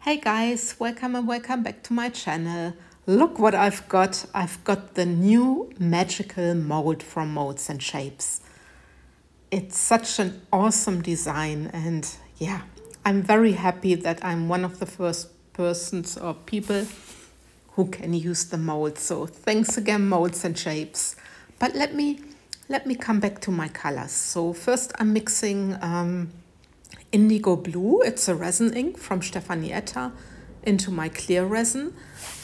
Hey guys, welcome and welcome back to my channel. Look what I've got. I've got the new magical mold from Molds and Shapes. It's such an awesome design, and yeah, I'm very happy that I'm one of the first persons or people who can use the mold. So thanks again, Molds and Shapes. But let me come back to my colors. So first I'm mixing indigo blue. It's a resin ink from Stefanietta into my clear resin,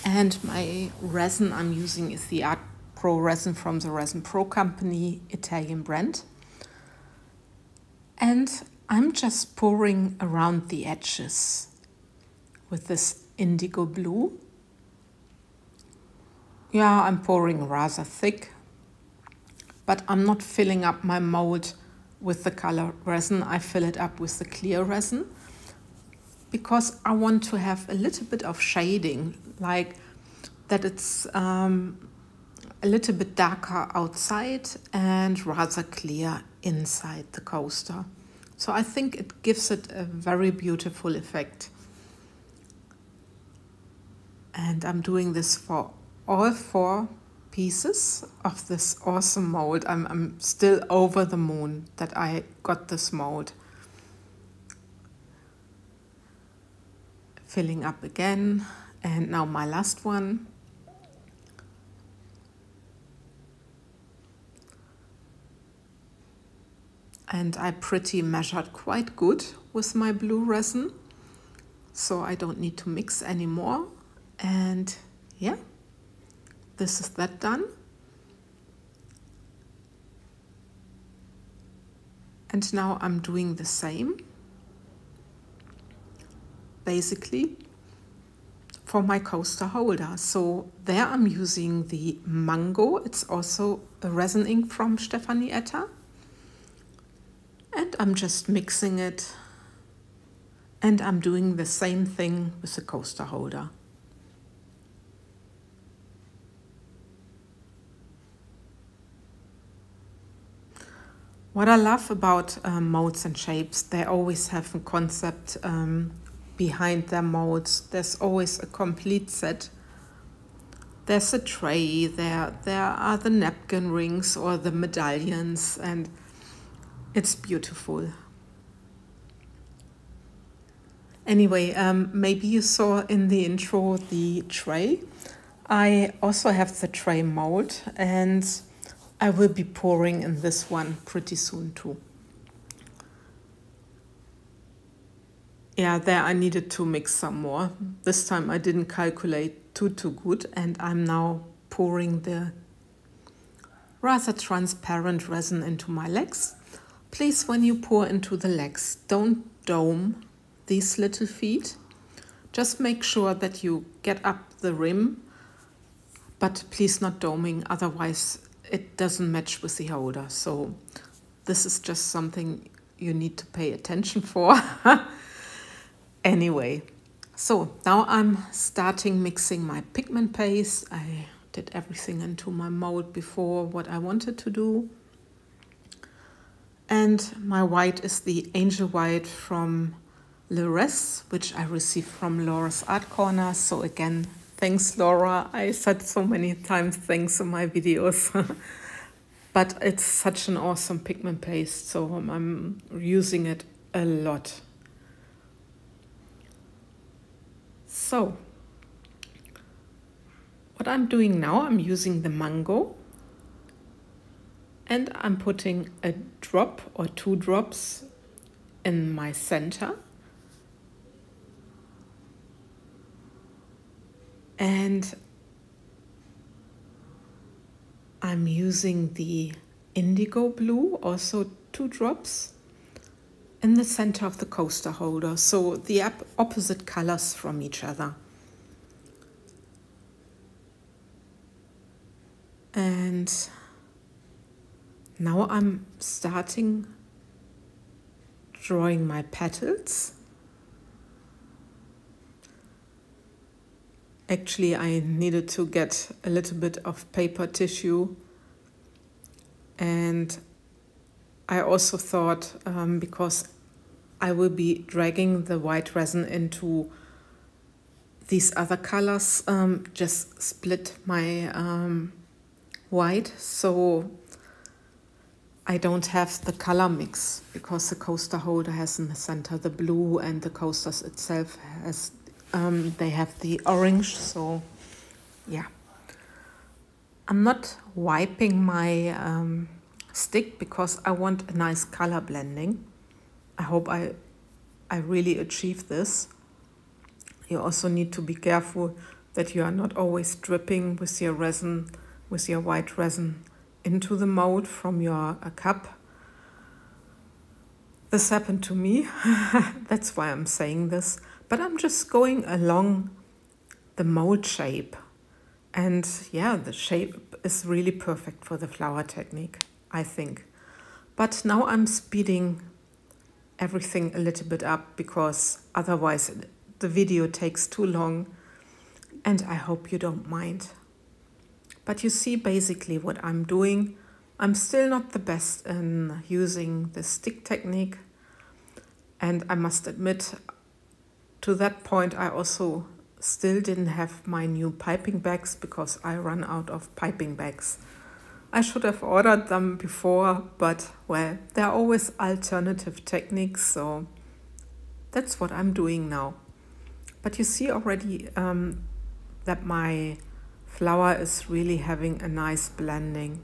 and my resin I'm using is the Art Pro resin from the Resin Pro company, Italian brand. And I'm just pouring around the edges with this indigo blue. Yeah, I'm pouring rather thick, but I'm not filling up my mold with the color resin. I fill it up with the clear resin because I want to have a little bit of shading, like that it's a little bit darker outside and rather clear inside the coaster. So I think it gives it a very beautiful effect. And I'm doing this for all 4 pieces of this awesome mold. I'm still over the moon that I got this mold. Filling up again, and now my last one. And I pretty measured quite good with my blue resin, so I don't need to mix anymore. And yeah, this is that done. And now I'm doing the same, basically, for my coaster holder. So there I'm using the Mango. It's also a resin ink from Stefanietta. And I'm just mixing it. And I'm doing the same thing with the coaster holder. What I love about Molds and Shapes, they always have a concept behind their molds. There's always a complete set. There's a tray, there are the napkin rings or the medallions, and it's beautiful. Anyway, maybe you saw in the intro the tray. I also have the tray mold, and I will be pouring in this one pretty soon too. Yeah, there I needed to mix some more. This time I didn't calculate too good, and I'm now pouring the rather transparent resin into my legs. Please, when you pour into the legs, don't dome these little feet. Just make sure that you get up the rim, but please not doming, otherwise it doesn't match with the holder. So this is just something you need to pay attention for. Anyway, so now I'm starting mixing my pigment paste. I did everything into my mold before what I wanted to do. And my white is the Angel White from Le Res, which I received from Laura's Art Corner. So again, thanks Laura. I said so many times thanks in my videos. But it's such an awesome pigment paste, so I'm using it a lot. So what I'm doing now, I'm using the Mango, and I'm putting a drop or 2 drops in my center. And I'm using the indigo blue, also 2 drops, in the center of the coaster holder. So the opposite colors from each other. And now I'm starting drawing my petals. Actually, I needed to get a little bit of paper tissue, and I also thought, because I will be dragging the white resin into these other colors just split my white, so I don't have the color mix, because the coaster holder has in the center the blue and the coasters itself has they have the orange. So yeah, I'm not wiping my stick because I want a nice color blending. I hope I really achieve this. You also need to be careful that you are not always dripping with your resin, with your white resin, into the mold from your cup. This happened to me. That's why I'm saying this. But I'm just going along the mold shape. And yeah, the shape is really perfect for the flower technique, I think. But now I'm speeding everything a little bit up, because otherwise the video takes too long, and I hope you don't mind. But you see basically what I'm doing. I'm still not the best in using the stick technique, and I must admit, to that point I also still didn't have my new piping bags, because I ran out of piping bags. I should have ordered them before, but well, there are always alternative techniques, so that's what I'm doing now. But you see already that my flower is really having a nice blending.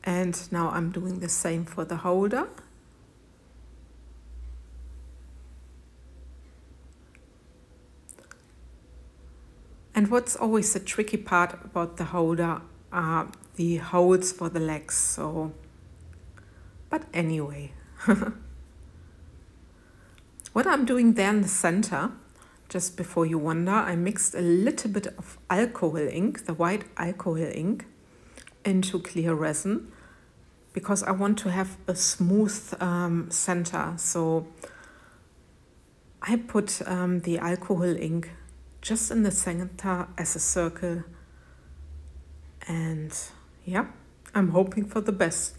And now I'm doing the same for the holder. And what's always the tricky part about the holder are the holes for the legs. So, but anyway, what I'm doing there in the center, just before you wonder, I mixed a little bit of alcohol ink, the white alcohol ink, into clear resin, because I want to have a smooth center. So I put the alcohol ink just in the center as a circle, and yeah, I'm hoping for the best.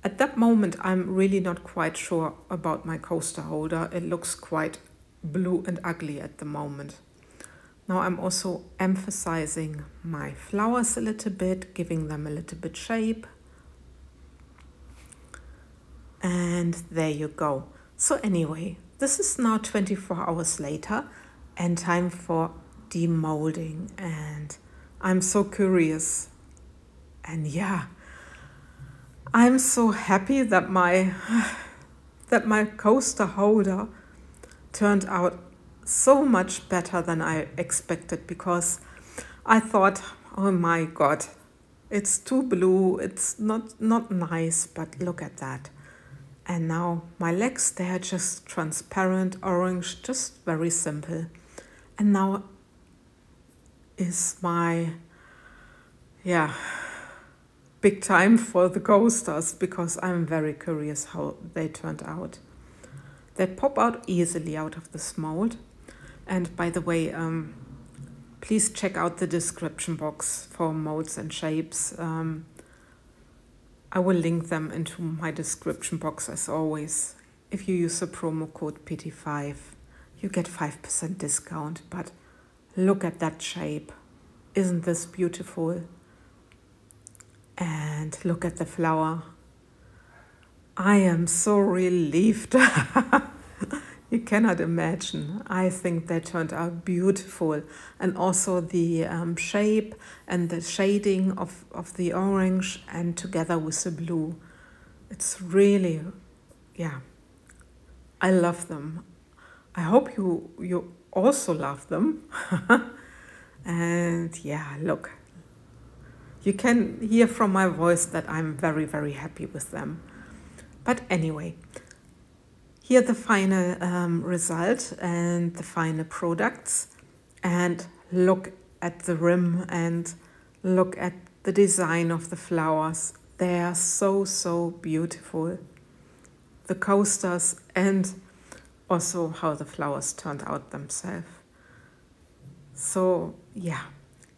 At that moment, I'm really not quite sure about my coaster holder. It looks quite blue and ugly at the moment. Now I'm also emphasizing my flowers a little bit, giving them a little bit shape. And there you go. So anyway, this is now 24 hours later, and time for demolding, and I'm so curious. And yeah, I'm so happy that my coaster holder turned out so much better than I expected, because I thought, oh my god, it's too blue, it's not nice. But look at that. And now my legs, they are just transparent orange, just very simple. And now is my, yeah, big time for the coasters, because I'm very curious how they turned out. They pop out easily out of this mold. And by the way, please check out the description box for molds and shapes. I will link them into my description box as always. If you use the promo code PT5, you get 5% discount. But look at that shape. Isn't this beautiful? And look at the flower. I am so relieved. You cannot imagine. I think they turned out beautiful. And also the shape and the shading of the orange, and together with the blue. It's really, yeah, I love them. I hope you also love them. And yeah, look. You can hear from my voice that I'm very, very happy with them. But anyway, here the final result and the final products. And look at the rim and look at the design of the flowers. They are so, so beautiful. The coasters, and also how the flowers turned out themselves. So yeah,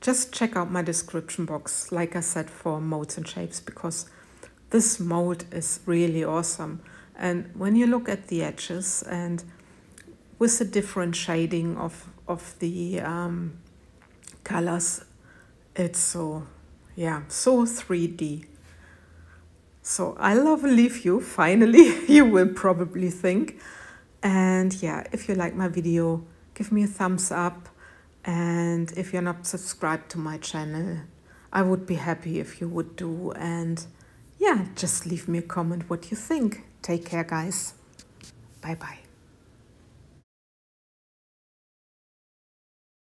just check out my description box, like I said, for molds and shapes, because this mold is really awesome. And when you look at the edges and with a different shading of the colors. It's so, yeah, so 3D. So I love leaf you, finally, you will probably think. And yeah, if you like my video, give me a thumbs up. And if you're not subscribed to my channel, I would be happy if you would do. And yeah, just leave me a comment what you think. Take care, guys. Bye bye.